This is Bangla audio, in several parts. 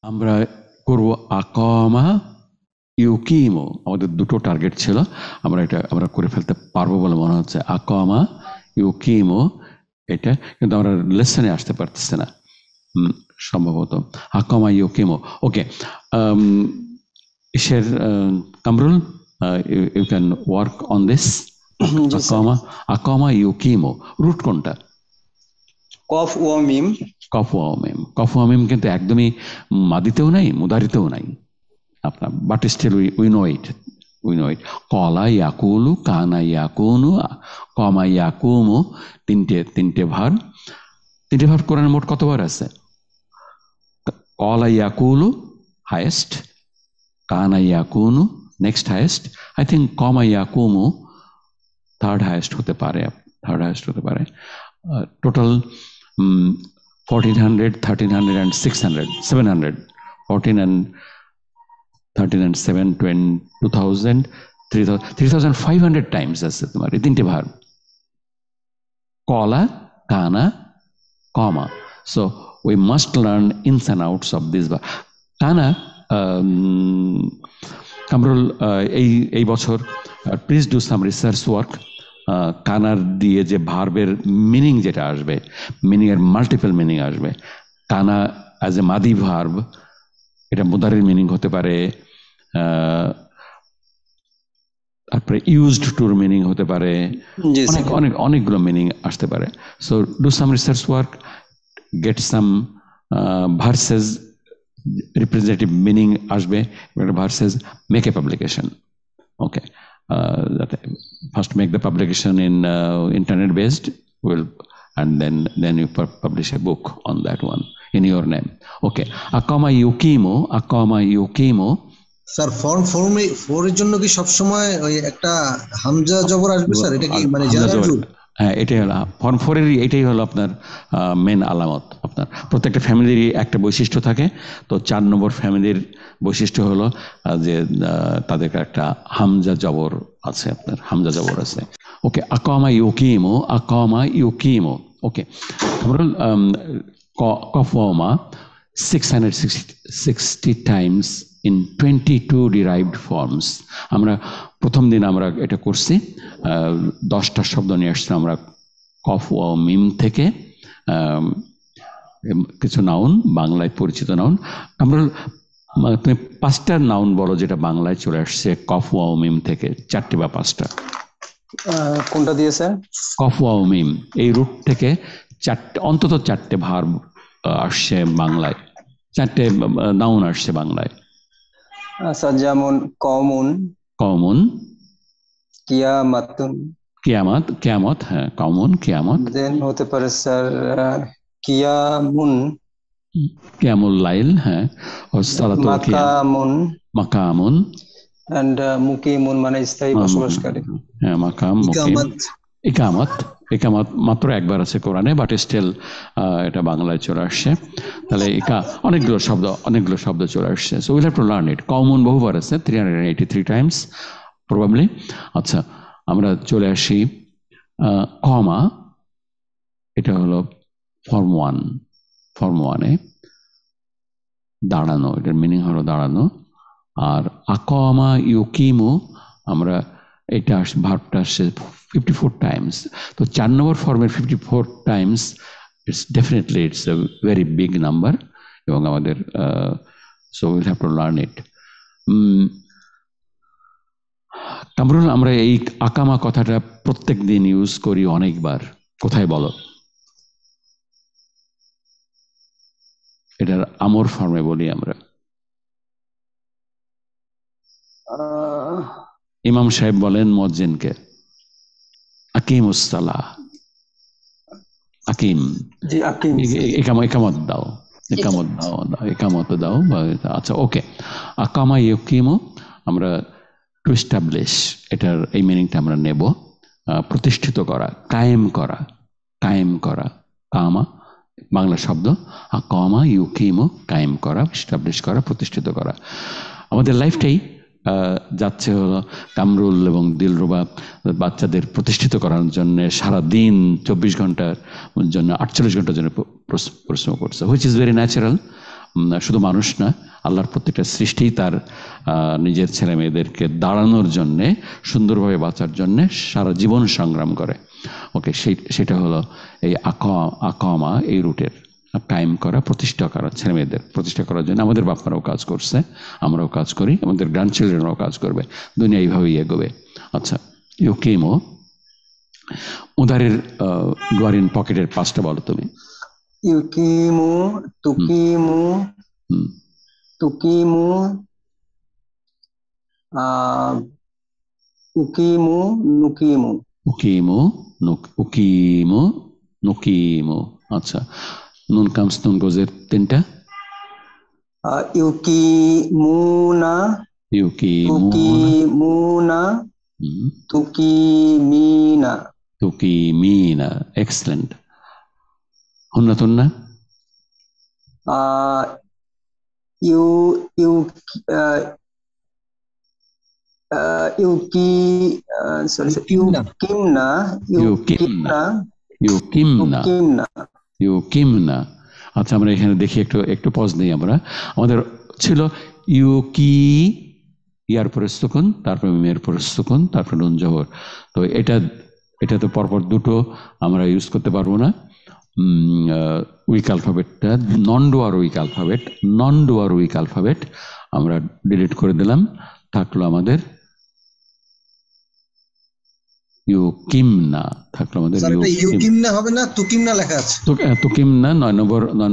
আমরা করব আকামা ইউকিমো। আমাদের দুটো টার্গেট ছিল, আমরা করে ফেলতে পারবো বলে মনে হচ্ছে। আকামা ইউকিমো, এটা কিন্তু আমরা লেসনে আসতে পারতেছি না সম্ভবত। আকামা ইউকিমো, ওকে। ইসের Kamrul, you can work on this. আকামা ইউকিমো, রুট কোনটা? কফ ও মিম। কফ ও মিম, কফ ও মিম কিন্তু একদমই মাদিতেও নাই, মুদারিতেও নাই আপনার, but still we know it, we know it. কলা ইয়াকুলু, কানা ইয়াকুনু, কমা ইয়াকুমু, তিনটে ভার্ব। তিনটে ভার্ব কোরআনে মোট কতবার আছে? কলা ইয়াকুলু হাইয়েস্ট, কানা ইয়াকুনু নেক্সট হাইয়েস্ট, আই থিঙ্ক কমা ইয়াকুমু থার্ড হাইয়েস্ট হতে পারে, total 1400, 1300 and 600, 700, 14 and 13 and 7, 2000, 3500 times আছে তোমার এই তিনটে ভার্ব, কলা, কানা, কমা। So we must learn ins and outs of this verb. কানা, কামরুল, এই বছর please do some research work. কানার দিয়ে যে ভার্বের মিনিং যেটা আসবে, মিনিং এর মাল্টিপল মিনিং আসবে। কানা অ্যাজ এ মাদি ভার্ব, এটা মুদারির মিনিং হতে পারে, তারপরে ইউজড টুর মিনিং হতে পারে, অনেকগুলো মিনিং আসতে পারে। So do some research work, get some verses, representative meaning আসবে verses, make a publication. Okay, first make the publication in internet based, and then you publish a book on that one in your name. Okay, akama yukimo. Sir form 4 এর জন্য কি সব সময় ওই একটা হামজা জবর আসবে স্যার? এটা কি মানে জেনারেল রুল? হ্যাঁ, এটাই হলো ফর্ম 4 এর, এটাই হলো আপনার মেন আলামত। আপনার প্রত্যেকটা ফ্যামিলিরই একটা বৈশিষ্ট্য থাকে, তো 4 নম্বর ফ্যামিলির বৈশিষ্ট্য হলো যে তাদের একটা হামজা জবর আছে, আপনার হামজা জবর আছে। ওকে, আকামা ইউকিমো। ওকে, আমরা কফওয়ামা 660 টাইমস in 22 derived forms. আমরা প্রথম দিন আমরা এটা করছি, 10টা শব্দ নিয়ে আসছি আমরা কফ ও মিম থেকে, কিছু নাউন, বাংলায় পরিচিত নাউন। আমরা তুমি 5টা নাউন বলো যেটা বাংলায় চলে আসছে কফ ও মিম থেকে, 4টে বা 5টা। কোনটা দিয়ে স্যার? কফ ও মিম, এই রুট থেকে অন্তত 4টে ভার্ব আসছে বাংলায়, 4টে নাউন আসছে বাংলায়। আচ্ছা, যেমন কওমুন, কিয়ামত, হ্যাঁ কওমুন, কিয়ামত। দেন হতে পারে স্যার কিয়ামুল লাইল, হ্যাঁ, মাকামুন এন্ড মুকিমুন মানে স্থায়ী বসবাসকারী, হ্যাঁ মাকাম, ইকামত মাত্র একবার আছে কোরআনে, বাট স্টিল এটা বাংলায় চলে আসছে। তাহলে অনেকগুলো শব্দ চলে আসছে। So will have to learn it. Common বহুবার আছে, 383 টাইমস প্রবাবলি। আচ্ছা, আমরা চলে আসি কমা, এটা হলো ফর্ম 1-এ দাঁড়ানো, এটার মিনিং হলো দাঁড়ানো। আর আকামা ইউকিমু, আমরা এটা ভার্বটা আসছে 54 টাইমস। তো 4 নম্বর ফর্মের 54 Times, it's a very big number, এবং আমাদের so will have to learn it. Kamrul, আমরা এই আকামা কথাটা প্রত্যেক দিন ইউজ করি অনেকবার, কোথায় বলো? এটার আমর ফর্মে বলি আমরা। ইমাম সাহেব বলেন মুয়াজ্জিনকে, আকিমুস সালাহ, আকিম, একামত দাও। আচ্ছা, ওকে, আকামা ইউকিমু, আমরা টু এস্টাবলিশ, এটার এই মিনিংটা আমরা নেব, প্রতিষ্ঠিত করা, কায়েম করা, কামা বাংলা শব্দ, আকামা ইউকিমু, কায়েম করা, এস্টাবলিশ করা, প্রতিষ্ঠিত করা। আমাদের লাইফটাই যাচ্ছে হলো কামরুল এবং দিলরুবা বাচ্চাদের প্রতিষ্ঠিত করার জন্য সারাদিন 24 ঘন্টার জন্য 48 ঘন্টার জন্য পরিশ্রম করছে, হুইচ ইজ ভেরি ন্যাচারাল। শুধু মানুষ না, আল্লাহর প্রত্যেকটা সৃষ্টি তার নিজের ছেলে মেয়েদেরকে দাঁড়ানোর জন্যে, সুন্দরভাবে বাঁচার জন্যে সারা জীবন সংগ্রাম করে। ওকে, সেটা হলো এই আকামা, এই রুটের কায়েম করা, প্রতিষ্ঠা করা, ছেলে মেয়েদের প্রতিষ্ঠা করার জন্য আমাদের বাপমারাও কাজ করছে, আমরাও কাজ করি, আমাদের গ্র্যান্ড চিলড্রেনরাও কাজ করবে, দুনিয়া এইভাবেই এগোবে। আচ্ছা, ইউকিমো, উদারের ডোয়ারিন পকেটের পাঁচটা বলো তুমি। ইউকিমু, তুকিমু, তুকিমু, উকিমু, নুকিমু। উকিমু, উকিমু, নুকিমু। আচ্ছা, নুন কামস নুন গোজের তিনটা। ইউকিমুনা, তুকিমুনা, তুকিমিনা। তুকিমিনা, এক্সেলেন্ট। হুন্না তুন্না। ইউকিমনা। আচ্ছা, আমরা এখানে দেখি, একটু পজ নেই আমরা। আমাদের ছিল ইউকি, ইয়ার পরে সুকুন, তারপরে মেয়ের পরে সুকুন, তারপরে নুন জবর। তো এটা তো পরপর দুটো আমরা ইউজ করতে পারবো না। উইক অ্যালফাবেটটা নন ডুয়ার উইক অ্যালফাবেট আমরা ডিলিট করে দিলাম। থাকলো আমাদের ইউকিমনা, থাকলো আমাদের ইউকিমনা হবে না, তুকিমনা লেখা আছে। তুকিমনা 9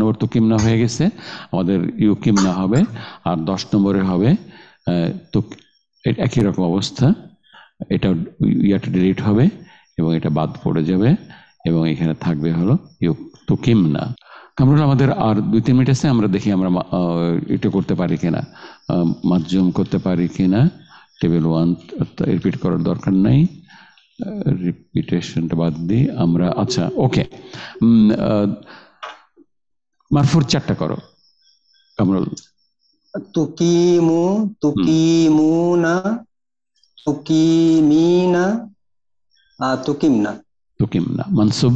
নম্বর তুকিমনা হয়ে গেছে, আমাদের ইউকিমনা হবে। আর 10 নম্বরে হবে একই রকম অবস্থা, এটা ইয়াটা ডিলিট হবে এবং এটা বাদ পড়ে যাবে এবং এখানে থাকবে হলো তুকিমনা। কামরুল, আমাদের আর 2-3 মিনিট আছে, আমরা দেখি আমরা এটা করতে পারি কিনা, মাধ্যম করতে পারি কিনা। টেবিল 1 রিপিট করার দরকার নাই, রিপিটেশনটা বাদ দিই আমরা। আচ্ছা, ওকে, মারফুর 4টা করো কামরুল। তুকিমু, তুকিমুনা, তুকিমিনা, তুকিমনা। তুকিমনা। মানসুব।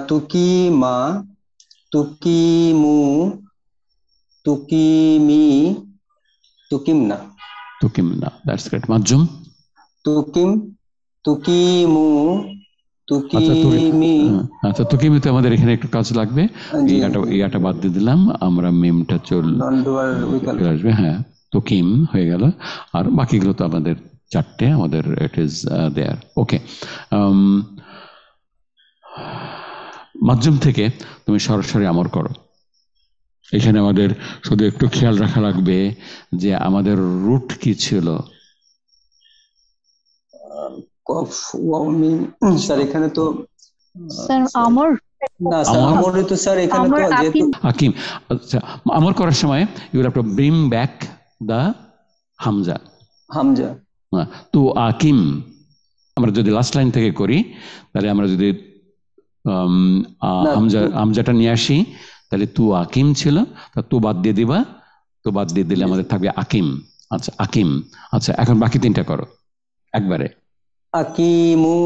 তুকিমা, তুকিমু, তুকিমি, তুকিমনা। তুকিমনা, দ্যাটস গ্রেট। মাজ্জুম। তুকিম, তুকিমু, তুকিমি। আচ্ছা, তুকিমিতে আমাদের এখানে একটু কাজ লাগবে, ইয়াটা বাদ দিয়ে দিলাম আমরা, মিমটা আসবে। হ্যাঁ, তুকিম হয়ে গেল, আর বাকিগুলো তো আমাদের 4টে, আমাদের ইট ইজ দেয়ার। ওকে, মাধ্যম থেকে তুমি সরাসরি আমর করো। এখানে আমাদের শুধু একটু খেয়াল রাখা লাগবে যে আমাদের রুট কি ছিল। স্যার এখানে তো আমর না, স্যার আমরে তো স্যার এখানে তো যেহেতু হাকিম। আচ্ছা, আমর করার সময় you have to bring back the হামজা। তো আকিম আমরা যদি লাস্ট লাইন থেকে করি, তাহলে আমরা যদি হামজাটা নিয়ে আসি, তাহলে তু আকিম ছিল, তা তু বাদ দিয়ে দিবা, তো বাদ দিয়ে দিলে আমাদের থাকবে আকিম। আচ্ছা, আকিম। আচ্ছা, এখন বাকি 3টা করো একবারে। আকিমু,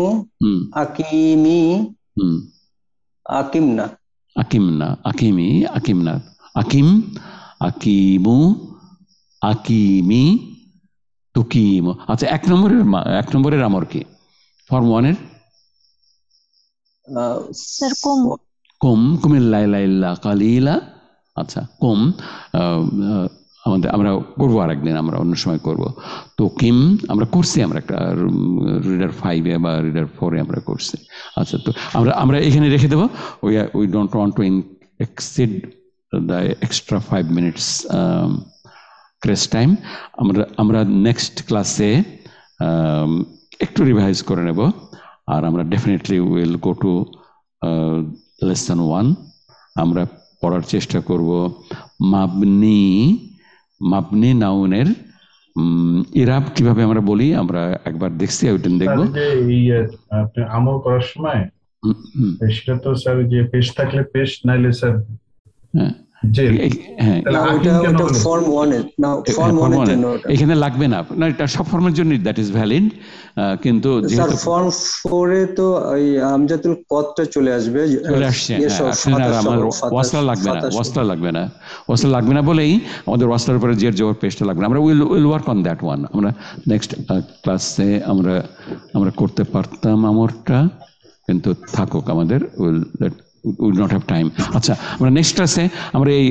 আকিমি, আকিমনা। আকিমনা, আকিমি, আকিমনা। আকিম, আকিমু, আকিমি, তুকিমু। আচ্ছা, 1 নম্বরের আমর কি? ফর্ম 1-এর কুম, কুমিল্লা ইল্লা কালিলা। আচ্ছা, কুম আমরা করবো আরেকদিন, আমরা অন্য সময় করবো। তো কিম আমরা করছি, আমরা একটা রিডার 5-এ বা রিডার 4-এ আমরা করছি। আচ্ছা, তো আমরা এখানে রেখে দেবো। We don't want to exceed the extra 5 minutes craze time. আমরা নেক্সট ক্লাসে একটু রিভাইজ করে নেব, আর আমরা definitely will go to lesson 1। আমরা পড়ার চেষ্টা করব মাবনি নাউনের ইরাব কিভাবে আমরা বলি, আমরা একবার দেখছি, ওইটা দেখবো। আপনি আমল করার সময় সেটা তো স্যার যে পেশ থাকলে পেশ, নাইলে স্যার জের হ্যাঁ তাহলে না আকিম কেন ওটা হলো? ফর্ম 1 এ না ফর্ম 1 এর জন্য ওটা এখানে লাগবে না, না এটা সব ফর্মের জন্য দ্যাট ইজ ভ্যালিড, কিন্তু স্যার যেহেতু ফর্ম 4 এ তো ওই আমজাতুল কদটা চলে আসবে চলে আসছে, হ্যাঁ, আসলে আর আমার ওয়াসলা লাগবে না, ওয়াসলা লাগবে না, ওয়াসলা লাগবে না বলেই আমাদের ওয়াসলার উপরে জের জবর পেশটা লাগবে না। আমরা will work on that one. আমরা নেক্সট ক্লাসে আমরা করতে পারতাম আমরটা, কিন্তু থাকুক আমাদের, উইল নট হ্যাভ টাইম। আচ্ছা, আমরা নেক্সট ক্লাসে আমরা এই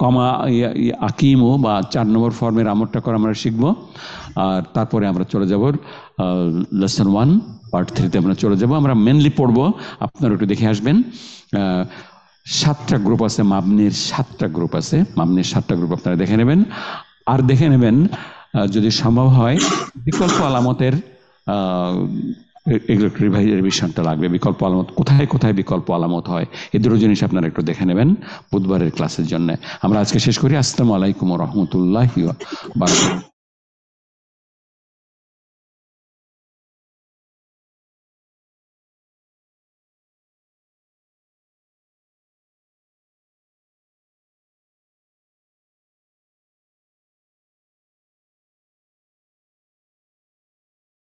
কমা আকিমো বা 4 নম্বর ফর্মের আমরটা করা আমরা শিখবো। আর তারপরে আমরা চলে যাব লেসন 1 পার্ট 3-তে আমরা চলে যাব। আমরা মেনলি পড়বো, আপনারা একটু দেখে আসবেন, 7টা গ্রুপ আছে, মাবনির 7টা গ্রুপ আছে, মাবনির 7টা গ্রুপ আপনারা দেখে নেবেন। আর দেখে নেবেন যদি সম্ভব হয় বিকল্প আলামতের এগুলো রিভিশনটা লাগবে। বিকল্প আলামত কোথায় কোথায় বিকল্প আলামত হয়, এই দুটো জিনিস আপনারা একটু দেখে নেবেন বুধবারের ক্লাসের জন্য। আমরা আজকে শেষ করি। আসসালামু আলাইকুম ওয়া রাহমাতুল্লাহি ওয়া বারাকাতুহু।